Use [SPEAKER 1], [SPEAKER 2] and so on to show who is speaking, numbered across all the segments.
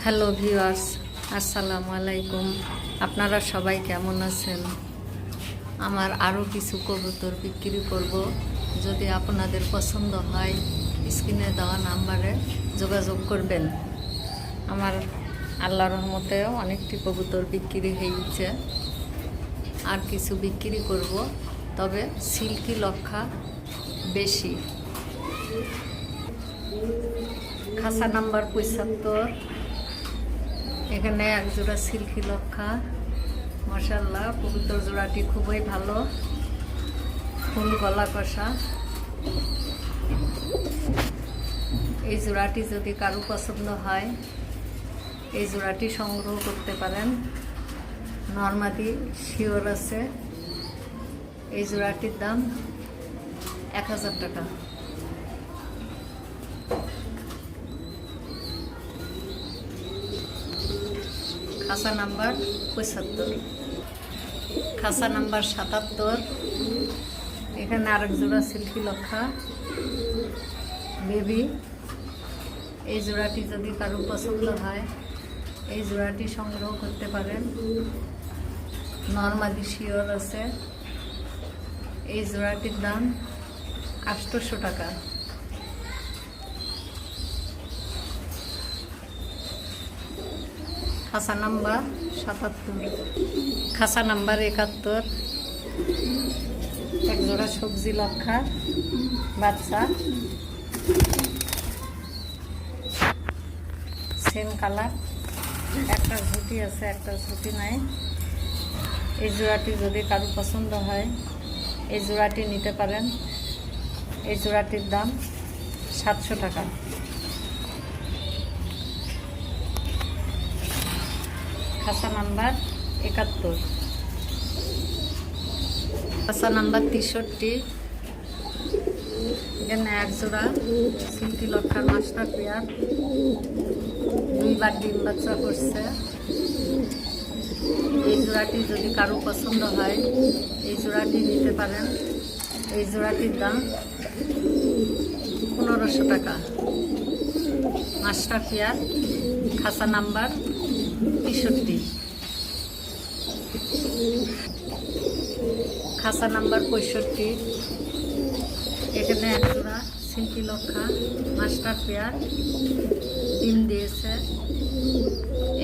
[SPEAKER 1] Hello viewers, আসসালামু আলাইকুম। আপনারা সবাই কেমন আছেন? আমার আরও কিছু কবুতর বিক্রি করব। যদি আপনাদের পছন্দ হয় স্ক্রিনে দেওয়া নাম্বারে যোগাযোগ করবেন। আমার আল্লাহর রহমতে অনেকটি কবুতর বিক্রি হয়েছে, আর কিছু বিক্রি করব, তবে সিল্কি লক্ষা বেশি। খাসা নাম্বার 75। এখানে এক জোড়া সিল্কি লক্ষা, মাশাআল্লাহ কবুতর জোড়াটি খুবই ভালো, ফুল গলা কষা। এই জোড়াটি যদি কারো পছন্দ হয় এই জোড়াটি সংগ্রহ করতে পারেন। নরমাদি শিওর আছে। এই জোড়াটির দাম 1000 টাকা। খাসা নাম্বার 75, খাসা নাম্বার 77। এখানে আরেক জোড়া সিল্কি লক্ষা বেবি। এই জোড়াটি যদি কারো পছন্দ হয় এই জোড়াটি সংগ্রহ করতে পারেন। নরমাদি শিওর আছে। এই জোড়াটির দাম 800 টাকা। খাসা নাম্বার 77, খাসা নাম্বার 71। এক জোড়া সবজি লক্ষা বাচ্চা, সেম কালার। একটা ঝুটি আছে, একটা ঝুটি নাই। এই জোড়াটি যদি কারো পছন্দ হয় এই জোড়াটি নিতে পারেন। এই জোড়াটির দাম 700 টাকা। খাসা নাম্বার 71, খাসা নাম্বার 63। এখানে এক জোড়া সিল্কি লক্ষার মাস্টার পেয়ার, 2বার ডিম বাচ্চা করছে। এই জোড়াটি যদি কারো পছন্দ হয় এই জোড়াটি নিতে পারেন। এই জোড়াটির দাম 1500 টাকা। মাস্টার পেয়ার, খাসা নাম্বার 63, খাসা নাম্বার 65। এখানে এক জোড়া সিল্কি লক্ষা মাস্টার পেয়ার ডিম দিয়েছে।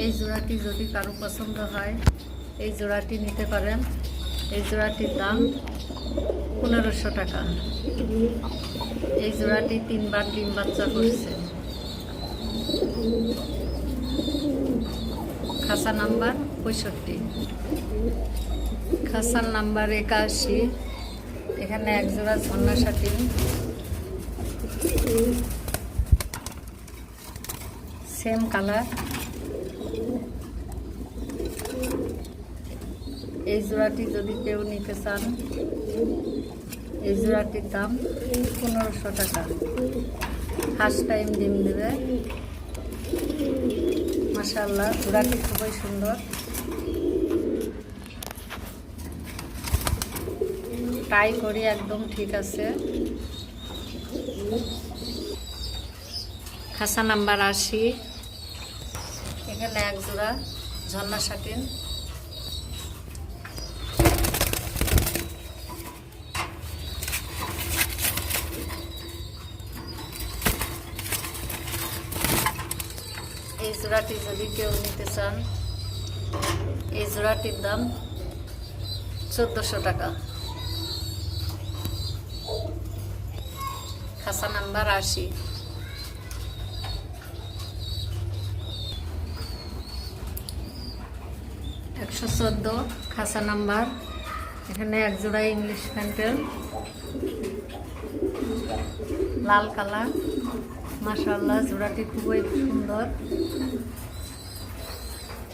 [SPEAKER 1] এই জোড়াটি যদি কারো পছন্দ হয় এই জোড়াটি নিতে পারেন। এই জোড়াটির দাম 1500 টাকা। এই জোড়াটি 3বার ডিম বাচ্চা করছে। খাসা নাম্বার 65, খাসা নাম্বার 81। এখানে এক জোড়া ঝর্ণা শাটিন, সেম কালার। এই জোড়াটি যদি কেউ নিতে চান এই জোড়াটির দাম 1500 টাকা। ফার্স্ট টাইম ডিম দেবে। মাশাআল্লাহ জোড়াটি খুবই সুন্দর। ট্রাই করি, একদম ঠিক আছে। খাসা নাম্বার 80। এখানে এক জোড়া ঝর্ণা শাটিন, এই জোড়াটি যদি কেউ নিতে চান এই জোড়াটির দাম 1400 টাকা। খাসা নাম্বার 80, 114। খাসা নাম্বার। এখানে এক জোড়া ইংলিশ প্যান্টেল লাল কালার। মাশাআল্লাহ জোড়াটি খুবই সুন্দর।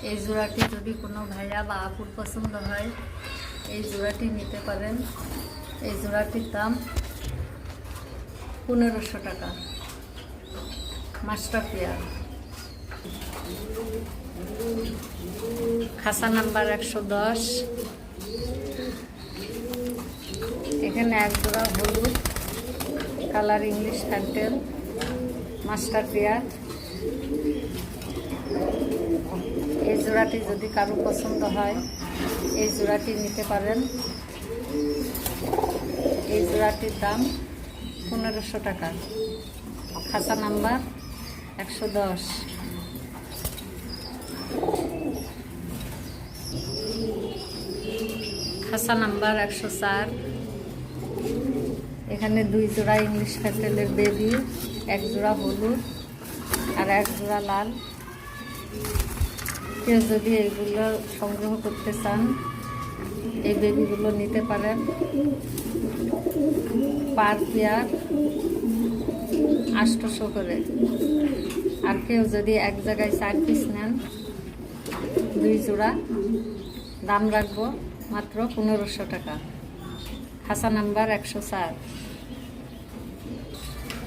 [SPEAKER 1] এই জোড়াটি যদি কোনো ভাইয়া বা আপুর পছন্দ হয় এই জোড়াটি নিতে পারেন। এই জোড়াটির দাম 1500 টাকা। Master pair. খাসা নাম্বার 110। এখানে এক জোড়া হলুদ কালার ইংলিশ প্যান্টেল মাস্টার পেয়ার। এই জোড়াটি যদি কারো পছন্দ হয় এই জোড়াটি নিতে পারেন। এই জোড়াটির দাম 1500 টাকা। খাঁচা নাম্বার 110। খাঁচা নাম্বার 104। এখানে 2 জোড়া ইংলিশ ফ্যাটেলের বেবি, 1 জোড়া হলুদ আর 1 জোড়া লাল। কেউ যদি এইগুলো সংগ্রহ করতে চান এই বেবিগুলো নিতে পারেন। পার পেয়ার 800 করে। আর কেউ যদি এক জায়গায় 4 পিস নেন 2 জোড়া, দাম রাখবো মাত্র 1500 টাকা। খাঁচা নাম্বার 104।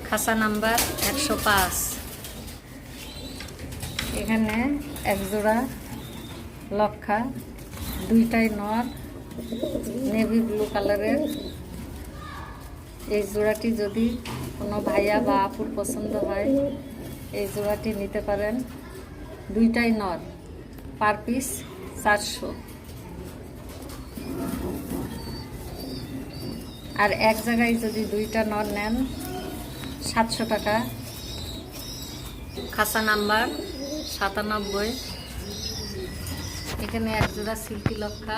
[SPEAKER 1] খাঁচা নাম্বার 105। এখানে 1 জোড়া লক্ষা, 2টাই নর, নেভি ব্লু কালারের। এই জোড়াটি যদি কোনো ভাইয়া বা আপুর পছন্দ হয় এই জোড়াটি নিতে পারেন। 2টাই নর, পার পিস 400। আর এক জায়গায় যদি 2টা নর নেন 700 টাকা। খাঁচা নাম্বার 97। এখানে 1 জোড়া সিল্কি লক্ষা,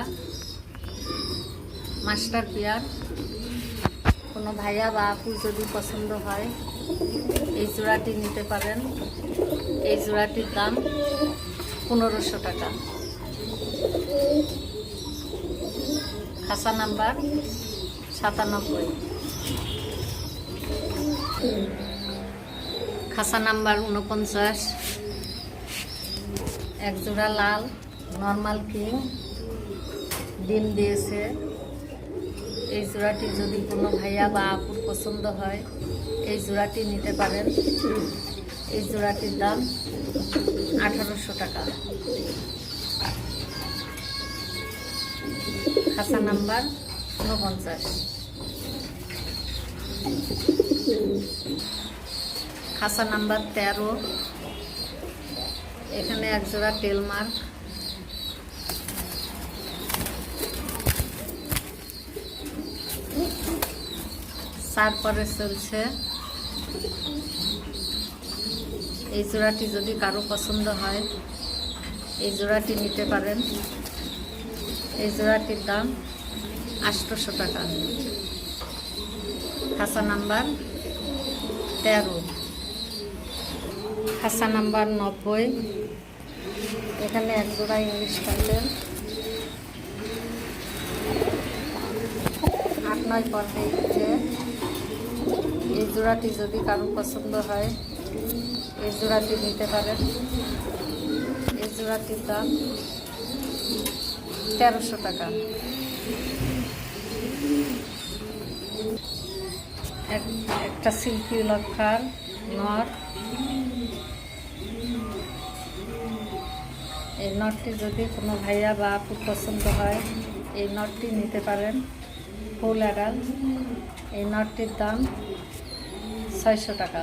[SPEAKER 1] মাস্টার পেয়ার। কোনো ভাইয়া বা আপুর যদি পছন্দ হয় এই জোড়াটি নিতে পারেন। এই জোড়াটির দাম 1500 টাকা। খাঁচা নাম্বার 97। খাঁচা নাম্বার 49। 1 জোড়া লাল নর্মাল কিং, ডিম দিয়েছে। এই জোড়াটি যদি কোনো ভাইয়া বা আপুর পছন্দ হয় এই জোড়াটি নিতে পারেন। এই জোড়াটির দাম 1800 টাকা। খাঁচা নাম্বার 49। খাঁচা নাম্বার 13। এখানে 1 জোড়া টেলমার্ক, তারপরে চলছে। এই জোড়াটি যদি কারো পছন্দ হয় এই জোড়াটি নিতে পারেন। এই জোড়াটির দাম 800 টাকা। খাঁচা নাম্বার 13। খাঁচা নাম্বার 90। এখানে 1 জোড়া ইংলিশ ফ্যাটেল, 8-9 পর্বে ইচ্ছে। এই জোড়াটি যদি কারো পছন্দ হয় এই জোড়াটি নিতে পারেন। এই জোড়াটির দাম 1300 টাকা। একটা সিল্কি লক্ষার নর। এই নটটি যদি কোনো ভাইয়া বা আপুর পছন্দ হয় এই নটটি নিতে পারেন। Full adult. এই নটটির দাম 600 টাকা।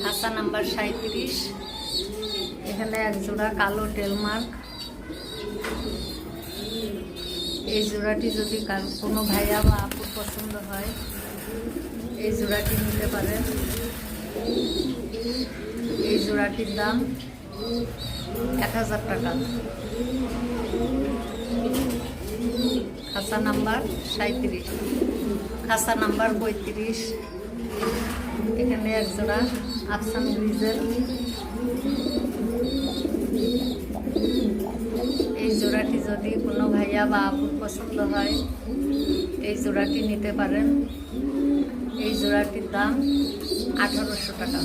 [SPEAKER 1] খাঁচা নাম্বার 37। এখানে 1 জোড়া কালো টেলমার্ক। এই জোড়াটি যদি কোনো ভাইয়া বা আপুর পছন্দ হয় এই জোড়াটি নিতে পারেন। এই জোড়াটির দাম 1000 টাকা। খাঁচা নাম্বার 37। খাঁচা নাম্বার 35। এখানে 1 জোড়া আফসান ব্রিজের। এই জোড়াটি যদি কোনো ভাইয়া বা আপুর পছন্দ হয় এই জোড়াটি নিতে পারেন। এই জোড়াটির দাম 1800 টাকা।